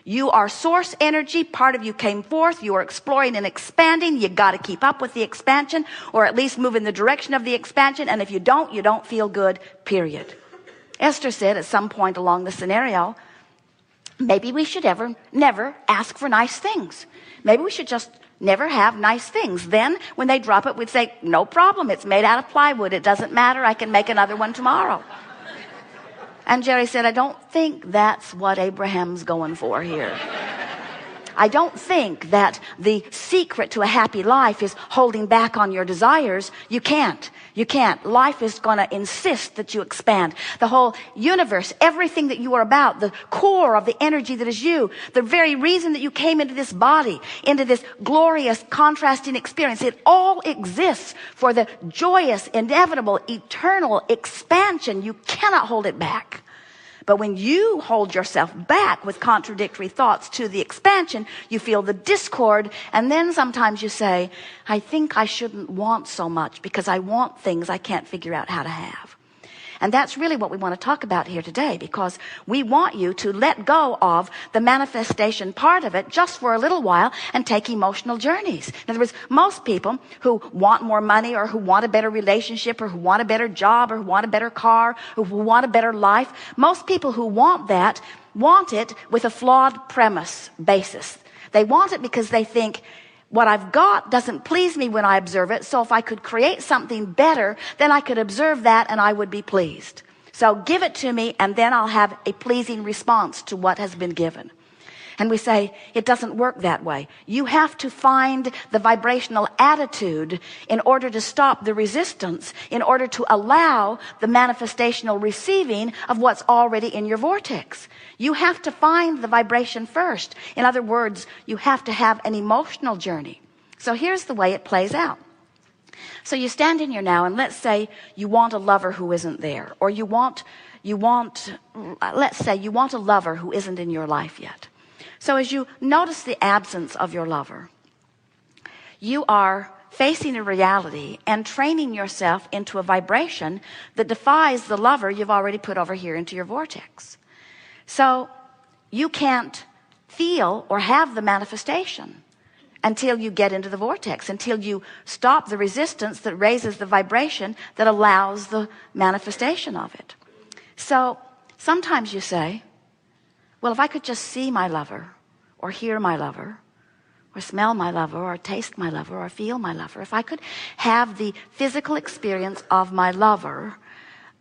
You are source energy. Part of you came forth. You are exploring and expanding. You got to keep up with the expansion, or at least move in the direction of the expansion. And if you don't feel good, period. Esther said at some point along the scenario, maybe we should never ask for nice things. Maybe we should just never have nice things. Then when they drop it, we'd say, no problem. It's made out of plywood. It doesn't matter. I can make another one tomorrow. And Jerry said, I don't think that's what Abraham's going for here. I don't think that the secret to a happy life is holding back on your desires. You can't. Life is going to insist that you expand. The whole universe, everything that you are about, the core of the energy that is you, the very reason that you came into this body, into this glorious contrasting experience, it all exists for the joyous, inevitable, eternal expansion. You cannot hold it back. But when you hold yourself back with contradictory thoughts to the expansion, you feel the discord. And then sometimes you say, I think I shouldn't want so much because I want things I can't figure out how to have. And that's really what we want to talk about here today, because we want you to let go of the manifestation part of it just for a little while and take emotional journeys. In other words, most people who want more money, or who want a better relationship, or who want a better job, or who want a better car, or who want a better life, most people who want that want it with a flawed premise basis. They want it because they think, what I've got doesn't please me when I observe it, so if I could create something better, then I could observe that and I would be pleased. So give it to me, and then I'll have a pleasing response to what has been given. And we say, it doesn't work that way. You have to find the vibrational attitude in order to stop the resistance, in order to allow the manifestational receiving of what's already in your vortex. You have to find the vibration first. In other words, you have to have an emotional journey. So here's the way it plays out. So you stand in here now, and let's say you want a lover who isn't there, or let's say you want a lover who isn't in your life yet. So as you notice the absence of your lover, you are facing a reality and training yourself into a vibration that defies the lover you've already put over here into your vortex. So you can't feel or have the manifestation until you get into the vortex, until you stop the resistance that raises the vibration that allows the manifestation of it. So sometimes you say, well, if I could just see my lover, or hear my lover, or smell my lover, or taste my lover, or feel my lover, if I could have the physical experience of my lover,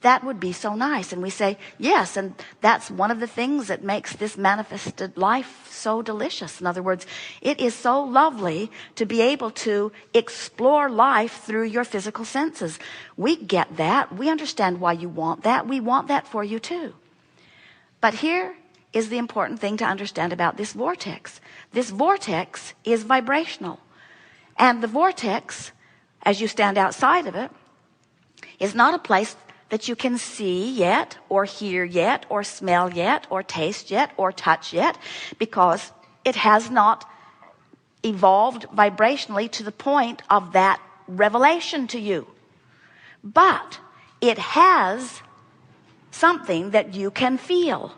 that would be so nice. And we say, yes, and that's one of the things that makes this manifested life so delicious. In other words, it is so lovely to be able to explore life through your physical senses. We get that. We understand why you want that. We want that for you too. But here is the important thing to understand about this vortex. This vortex is vibrational. And the vortex, as you stand outside of it, is not a place that you can see yet, or hear yet, or smell yet, or taste yet, or touch yet, because it has not evolved vibrationally to the point of that revelation to you. But it has something that you can feel.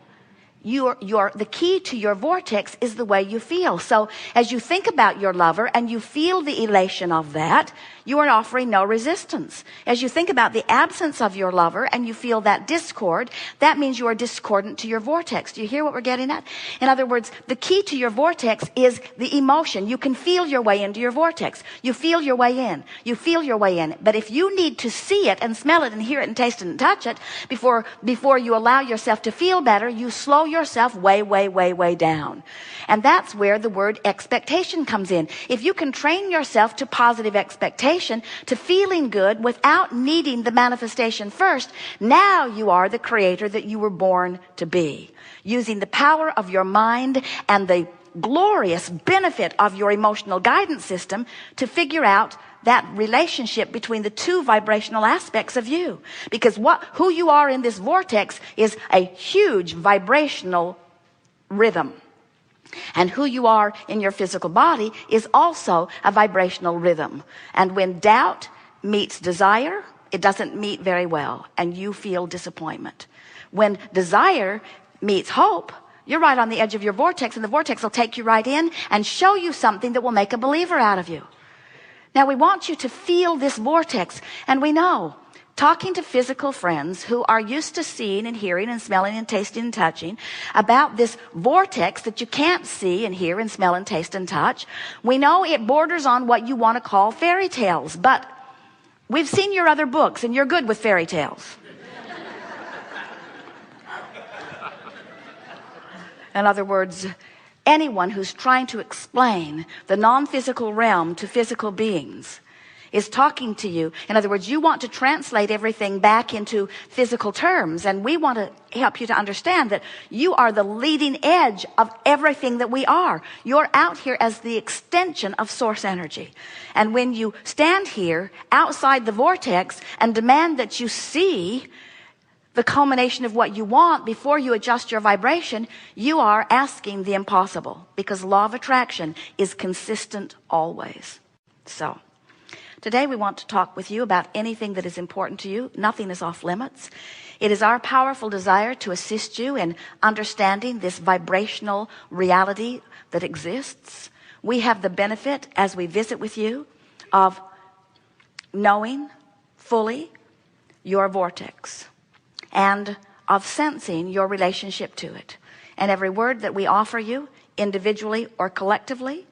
The key to your vortex is the way you feel. So as you think about your lover and you feel the elation of that, you are offering no resistance. As you think about the absence of your lover and you feel that discord, that means you are discordant to your vortex. Do you hear what we're getting at? In other words, the key to your vortex is the emotion. You can feel your way into your vortex. You feel your way in. You feel your way in. But if you need to see it and smell it and hear it and taste it and touch it before you allow yourself to feel better, you slow yourself way down. And that's where the word expectation comes in. If you can train yourself to positive expectation, to feeling good without needing the manifestation first, now you are the creator that you were born to be, using the power of your mind and the glorious benefit of your emotional guidance system to figure out that relationship between the two vibrational aspects of you. Because who you are in this vortex is a huge vibrational rhythm. And who you are in your physical body is also a vibrational rhythm. And when doubt meets desire, it doesn't meet very well, and you feel disappointment. When desire meets hope, You're right on the edge of your vortex, and the vortex will take you right in and show you something that will make a believer out of you. Now, we want you to feel this vortex, and we know, talking to physical friends who are used to seeing and hearing and smelling and tasting and touching about this vortex that you can't see and hear and smell and taste and touch, we know it borders on what you want to call fairy tales, but we've seen your other books, and you're good with fairy tales. In other words, anyone who's trying to explain the non-physical realm to physical beings is talking to you. In other words, you want to translate everything back into physical terms, and we want to help you to understand that you are the leading edge of everything that we are. You're out here as the extension of source energy. And when you stand here outside the vortex and demand that you see the culmination of what you want before you adjust your vibration, you are asking the impossible, because law of attraction is consistent always. So today we want to talk with you about anything that is important to you. Nothing is off limits. It is our powerful desire to assist you in understanding this vibrational reality that exists. We have the benefit, as we visit with you, of knowing fully your vortex and of sensing your relationship to it. And every word that we offer you, individually or collectively,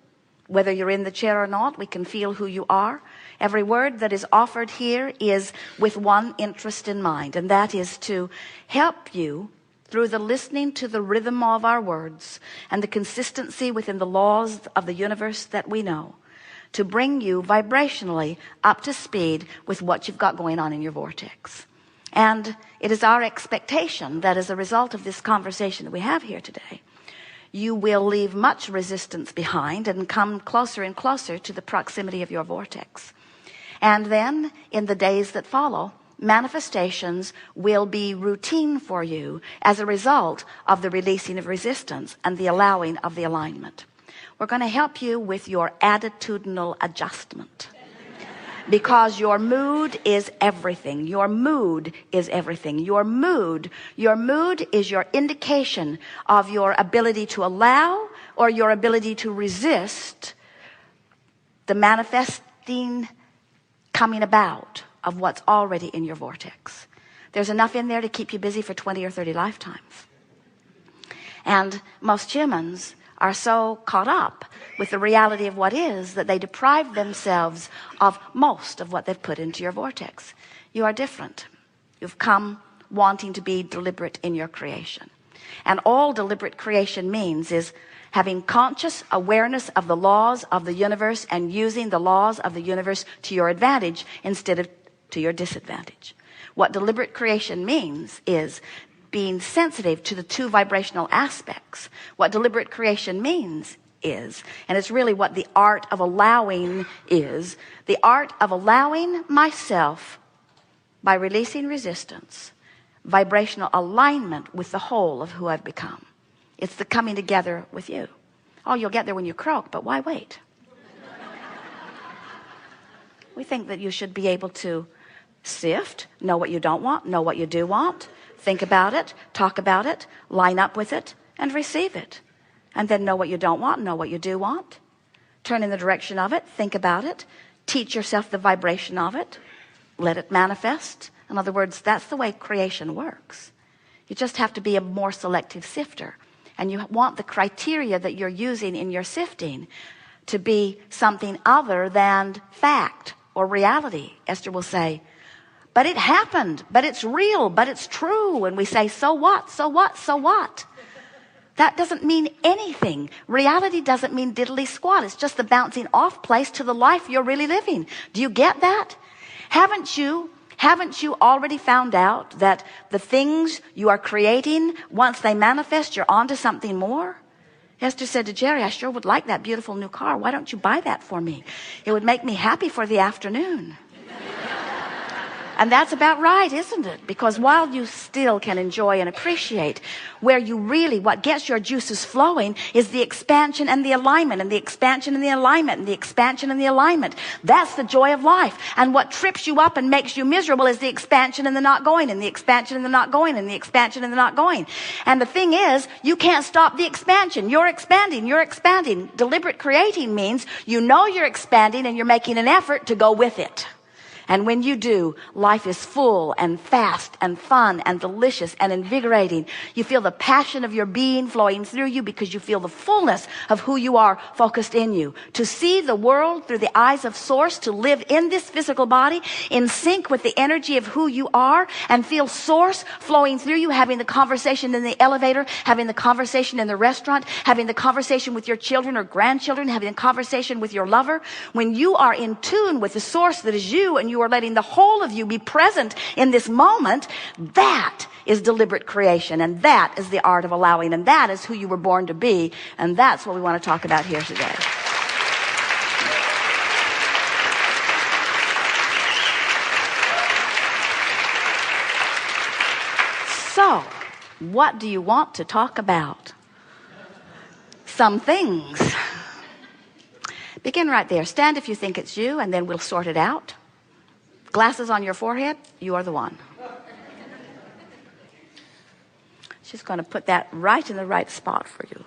whether you're in the chair or not, we can feel who you are. Every word that is offered here is with one interest in mind, and that is to help you through the listening to the rhythm of our words and the consistency within the laws of the universe that we know, to bring you vibrationally up to speed with what you've got going on in your vortex. And it is our expectation that as a result of this conversation that we have here today, you will leave much resistance behind and come closer and closer to the proximity of your vortex. And then in the days that follow, manifestations will be routine for you as a result of the releasing of resistance and the allowing of the alignment. We're going to help you with your attitudinal adjustment, because your mood is everything. Your mood is everything. Your mood is your indication of your ability to allow or your ability to resist the manifesting coming about of what's already in your vortex. There's enough in there to keep you busy for 20 or 30 lifetimes. And most humans are so caught up with the reality of what is that they deprive themselves of most of what they've put into your vortex. You are different. You've come wanting to be deliberate in your creation. And all deliberate creation means is having conscious awareness of the laws of the universe and using the laws of the universe to your advantage instead of to your disadvantage. What deliberate creation means is being sensitive to the two vibrational aspects. What deliberate creation means is, and it's really what the art of allowing is, the art of allowing myself by releasing resistance, vibrational alignment with the whole of who I've become. It's the coming together with you. Oh, you'll get there when you croak, but why wait? We think that you should be able to sift, know what you don't want, know what you do want, think about it, talk about it, line up with it, and receive it. And then know what you don't want, know what you do want. Turn in the direction of it, think about it, teach yourself the vibration of it, let it manifest. In other words, that's the way creation works. You just have to be a more selective sifter. And you want the criteria that you're using in your sifting to be something other than fact or reality. Esther will say, but it happened, but it's real, but it's true. And we say, so what, so what, so what? That doesn't mean anything. Reality doesn't mean diddly squat. It's just the bouncing off place to the life you're really living. Do you get that? Haven't you already found out that the things you are creating, once they manifest, you're onto something more? Esther said to Jerry, I sure would like that beautiful new car. Why don't you buy that for me? It would make me happy for the afternoon. And that's about right, isn't it? Because while you still can enjoy and appreciate, where you really, what gets your juices flowing is the expansion and the alignment, and the expansion and the alignment, and the expansion and the alignment. That's the joy of life. And what trips you up and makes you miserable is the expansion and the not going, and the expansion and the not going, and the expansion and the not going. And the thing is, you can't stop the expansion. You're expanding, you're expanding. Deliberate creating means you know you're expanding and you're making an effort to go with it. And when you do, life is full and fast and fun and delicious and invigorating. You feel the passion of your being flowing through you because you feel the fullness of who you are focused in you. To see the world through the eyes of Source, to live in this physical body in sync with the energy of who you are, and feel Source flowing through you, having the conversation in the elevator, having the conversation in the restaurant, having the conversation with your children or grandchildren, having a conversation with your lover. When you are in tune with the Source that is you, and you are letting the whole of you be present in this moment, that is deliberate creation, and that is the art of allowing, and that is who you were born to be, and that's what we want to talk about here today. So, what do you want to talk about? Some things. Begin right there. Stand if you think it's you, and then we'll sort it out. Glasses on your forehead, you are the one. She's going to put that right in the right spot for you.